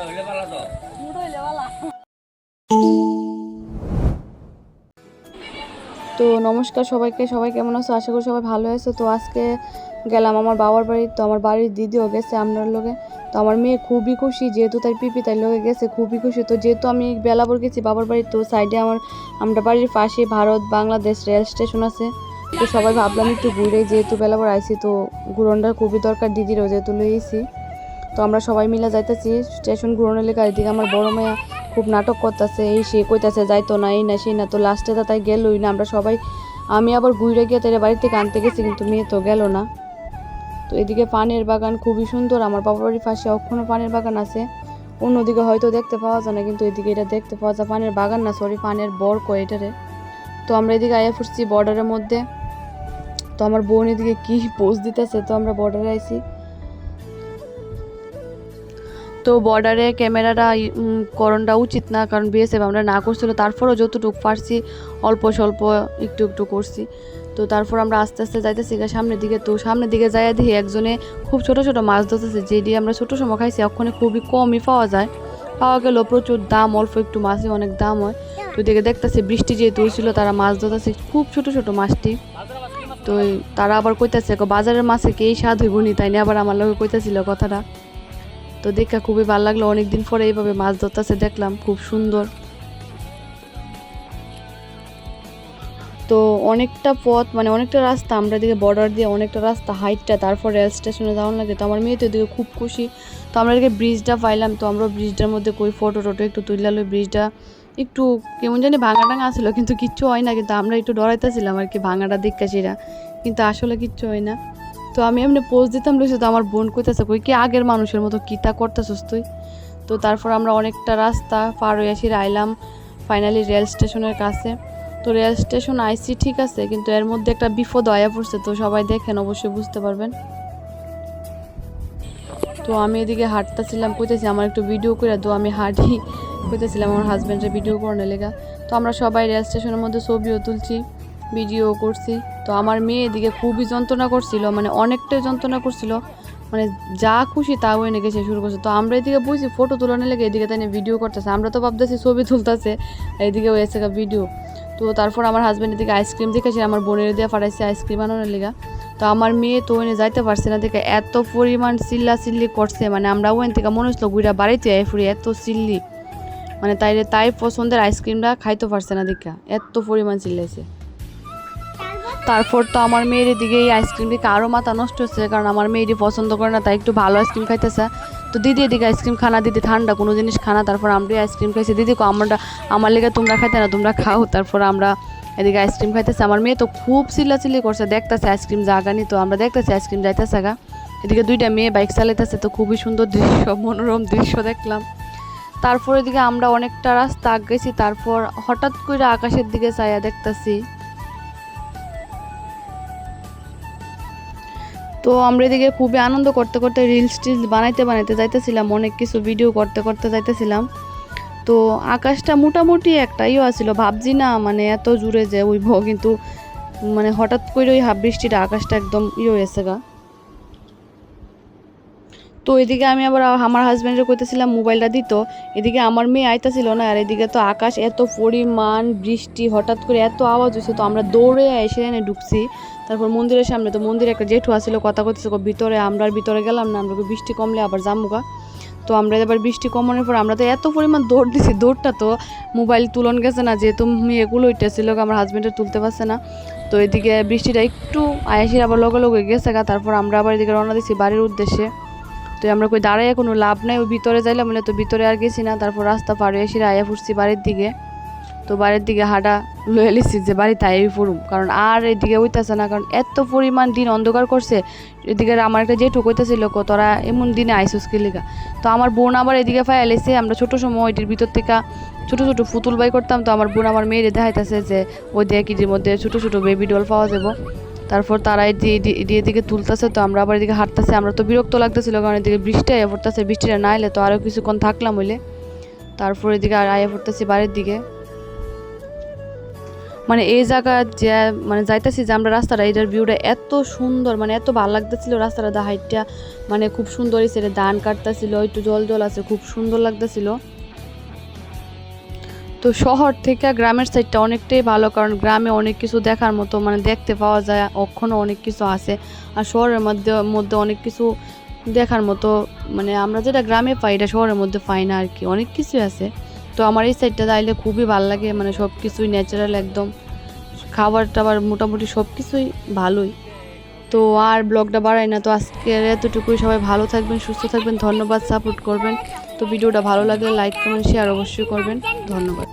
তো নমস্কার সবাইকে, সবাই কেমন আছো? আশা করি সবাই ভালো আছো। তো আজকে গেলাম আমার বাবার বাড়ি। তো আমার বাড়ির দিদিও গেছে আপনার লোকে। তো আমার মেয়ে খুবই খুশি, যেহেতু তার পিপি তার লোকে গেছে, খুবই খুশি। তো যেহেতু আমি বেলাপুর গেছি বাবার বাড়ি, তো সাইডে আমরা বাড়ির পাশে ভারত বাংলাদেশ রেল স্টেশন আছে। তো সবাই ভাবলাম একটু ঘুরে, যেহেতু বেলাপুর আইছি তো ঘুরনটা খুবই দরকার, দিদিরও যেহেতু লইয়েছি। তো আমরা সবাই মিলে যাইতেছি স্টেশন ঘুরনের লেগে। এদিকে আমার বড় মেয়া খুব নাটক করতেছে, এই সে কইতাছে যাইতো না, এই না সেই না। তো লাস্টে তো তাই গেলই না। আমি আবার ঘুরে গিয়ে তাই বাড়ি থেকে আনতে গেছি, কিন্তু মেয়ে তো গেল না। তো এদিকে পানের বাগান খুবই সুন্দর, আমার বাবার বাড়ির পাশে এখনো পানের বাগান আছে। অন্যদিকে হয়তো দেখতে পাওয়া যায় না, কিন্তু এদিকে এটা দেখতে পাওয়া যায়। পানের বাগান না, সরি পানের বর কয় এটারে। তো আমরা এদিকে আয়া ফুটছি বর্ডারের মধ্যে। তো আমার বোন এদিকে কি পোজ দিতেছে, তো আমরা বর্ডারে আইছি। তো বর্ডারে ক্যামেরাটা করণটা উচিত না, কারণ বিএসএফ আমরা না করছিল। তারপরও যতটুকু পারছি অল্প স্বল্প একটু একটু করছি। তো তারপর আমরা আস্তে আস্তে যাইতেছি সামনের দিকে। তো সামনের দিকে যাইয়া দেখি একজনে খুব ছোট ছোট মাছ ধরতেছে, যেটি আমরা ছোটো সময় খাইছি ওখানে খুবই কমই পাওয়া যায়। পাওয়া গেল প্রচুর দাম, অল্প একটু মাছই অনেক দাম হয়। তো দিকে দেখতেছি বৃষ্টি যেহেতু ছিল, তারা মাছ ধরতেছে খুব ছোট ছোট মাছটি। তো তারা আবার কইতাছে বাজারের মাছে কে স্বাদ হইব নি, তাই না আবার আমার লগে কইতাছিল কথাটা। তো দেখা খুবই ভালো লাগলো, অনেকদিন পরে এইভাবে মাছ ধরতেছে দেখলাম, খুব সুন্দর। তো অনেকটা পথ, মানে অনেকটা রাস্তা, আমরা এদিকে বর্ডার দিয়ে অনেকটা রাস্তা হাইটটা, তারপর রেল স্টেশনে যাওয়ার লাগে। তো আমার মেয়ে তো এদিকে খুব খুশি। তো আমরা এদিকে ব্রিজটা পাইলাম, তো আমরা ব্রিজটার মধ্যে কই ফটো টোটো একটু তুললাম। ব্রিজটা একটু কেমন জানি ভাঙা টাঙা ছিল, কিন্তু কিচ্ছু হয় না। কিন্তু আমরা একটু ডরাইতেছিলাম আর কি ভাঙাটা দেখা সেরা, কিন্তু আসলে কিচ্ছু হয় না। তো আমি এমনি পোজ দিতাম লইছি, তো আমার বোন কইতেছে কই কি আগের মানুষের মতো কিতা করতেছস তুই। তো তারপর আমরা অনেকটা রাস্তা পার হয়ে আসি, আইলাম ফাইনালি রেল স্টেশনের কাছে। তো রেল স্টেশন আইসি ঠিক আছে, কিন্তু এর মধ্যে একটা বিপদ আয়া পড়ছে। তো সবাই দেখেন, অবশ্যই বুঝতে পারবেন। তো আমি এদিকে হাঁটতেছিলাম, কইতেছি আমার একটু ভিডিও করে দো, আমি হাঁটি কইতেছিলাম আমার হাজব্যান্ডের ভিডিও করানোর লেগা। তো আমরা সবাই রেল স্টেশনের মধ্যে ছবিও তুলছি, ভিডিও করছি। তো আমার মেয়ে এদিকে খুবই যন্ত্রণা করছিল, মানে অনেকটাই যন্ত্রণা করছিল, মানে যা খুশি তা হয়ে নিয়ে গেছে শুরু করছে। তো আমরা এদিকে বুঝছি ফটো তোলানোর লেগে, এদিকে তাই ভিডিও করতেছে, আমরা তো ভাবতেছি ছবি তুলতেছে, এদিকে হয়েছে ভিডিও। তো তারপর আমার হাজব্যান্ড এদিকে আইসক্রিম দেখেছে, আমার বোনের দিয়ে পাঠাইছে আইসক্রিম আনানোর লেগা। তো আমার মেয়ে তো ওখানে যাইতে পারছে না দেখে এত পরিমাণ চিল্লি করছে, মানে আমরা ওখান থেকে মনে হচ্ছিল ঘুরা বাড়িতে ফুরি, এত চিল্লি, মানে তাই পছন্দের আইসক্রিমটা খাইতে পারছে না দেখা এত পরিমাণ চিল্লাইছে। তারপর তো আমার মেয়ের দিকে এই আইসক্রিম দিকে আরও মাথা নষ্ট হচ্ছে, কারণ আমার মেয়েরই পছন্দ করে না, তাই একটু ভালো আইসক্রিম খাইতেছে। তো দিদি এদিকে আইসক্রিম খানা, দিদি ঠান্ডা কোনো জিনিস খানা। তারপর আমরা আইসক্রিম খাইছি, দিদি আমার লেগে তোমরা খাইতে না, তোমরা খাও। তারপর আমরা এদিকে আইসক্রিম খাইতেছে। আমার মেয়ে তো খুব চিল্লাচিল্লি করছে, দেখতেছে আইসক্রিম জাগানি। তো আমরা দেখতেছি আইসক্রিম যাইতেছে গা। এদিকে দুইটা মেয়ে বাইক চালাইতেছে, তো খুবই সুন্দর দৃশ্য, মনোরম দৃশ্য দেখলাম। তারপর এদিকে আমরা অনেকটা রাস্তা আগাইছি, তারপর হঠাৎ করে আকাশের দিকে চাইয়া দেখতেছি। তো আমরা এদিকে খুবই আনন্দ করতে করতে রিলস টিলস বানাইতে যাইতেছিলাম, অনেক কিছু ভিডিও করতে করতে যাইতেছিলাম। তো আকাশটা মোটামুটি একটা আছিল, ভাবছি না মানে এত জুড়ে যে উইব, কিন্তু মানে হঠাৎ করে ওই হাফ বৃষ্টিটা আকাশটা একদম হয়েছে গা। তো এদিকে আমি আবার আমার হাজব্যান্ডের কইতেছিলাম মোবাইলটা দিত, এদিকে আমার মেয়ে আইতাছিল না। আর এদিকে তো আকাশ এত পরিমাণ বৃষ্টি, হঠাৎ করে এত আওয়াজ হয়েছে। তো আমরা দৌড়ে এসে এনে ঢুকছি তারপর মন্দিরের সামনে। তো মন্দিরে একটা জেঠু আসছিল, কথা কইতেছে ভিতরে, আমরা আর ভিতরে গেলাম না, আমরা বৃষ্টি কমলে আবার যামুগা। তো আমরা এবার বৃষ্টি কমানোর পর আমরা তো এত পরিমাণ দৌড় দিছি, দৌড়টা তো মোবাইল তুলন গেছে না, যেহেতু মেয়েগুলো উঠতেছিল, আমার হাজব্যান্ডের তুলতে পারছে না। তো এদিকে বৃষ্টিটা একটু আয়াসির আবার লগে লগে গেছে গা। তারপর আমরা আবার এদিকে রওনা দিছি বাড়ির উদ্দেশ্যে। তো আমরা কই দাঁড়াইয়া কোনো লাভ নাই, ওই ভিতরে যাইলাম বলে তো ভিতরে আর গেছি না। তারপর রাস্তা পার হয়ে এসে আয়া ফুটছি বাড়ির দিকে। তো বাড়ির দিকে হাঁটা লয়ে লিছি যে বাড়িতে আই পড়ুম, কারণ আর এদিকে হইতেছে না, কারণ এত পরিমাণ দিন অন্ধকার করছে। এদিকে আমার একটা জেঠু কইতেছিল তোরা এমন দিনে আইসুস কি লিগা। তো আমার বোন আবার এদিকে ফাই এলেছে, আমরা ছোটো সময় ওইটির ভিতর থেকে ছোটো ছোটো পুতুল বাই করতাম। তো আমার বোন আমার মেয়েরে দেখাইতেছে যে ওই দেখিটির মধ্যে ছোটো ছোটো বেবি ডল পাওয়া যাবো। তারপর তারা এদিকে তুলতেছে, তো আমরা আবার এদিকে হাঁটতেছে। আমরা তো বিরক্ত লাগতেছিল, কারণ এদিকে বৃষ্টি আয়া পড়তেছে, বৃষ্টিটা না এলে তো আরও কিছুক্ষণ থাকলাম হইলে। তারপর এদিকে আর আয়া পড়তেছি বাড়ির দিকে। মানে এই জায়গা যে মানে যাইতেছি যে আমরা রাস্তাটা এটার ভিউটা এত সুন্দর, মানে এত ভালো লাগতেছিল রাস্তাটা দা হাইটটা, মানে খুব সুন্দর হয়েছে। ধান কাটতেছিল, একটু জল জল আছে, খুব সুন্দর লাগতেছিল। তো শহর থেকে গ্রামের সাইডটা অনেকটাই ভালো, কারণ গ্রামে অনেক কিছু দেখার মতো মানে দেখতে পাওয়া যায়, এখনও অনেক কিছু আছে। আর শহরের মধ্যে অনেক কিছু দেখার মতো মানে আমরা যেটা গ্রামে পাই এটা শহরের মধ্যে পাই না আর কি, অনেক কিছুই আছে। তো আমার এই সাইডটা যাইলে খুবই ভালো লাগে, মানে সব কিছুই ন্যাচারাল একদম, খাবার টাবার মোটামুটি সব কিছুই ভালোই। তো আর ব্লগটা বাড়াই না, তো আজকের এতটুকুই। সবাই ভালো থাকবেন, সুস্থ থাকবেন, ধন্যবাদ, সাপোর্ট করবেন। তো ভিডিওটা ভালো লাগলে লাইক কমেন্ট শেয়ার অবশ্যই করবেন। ধন্যবাদ।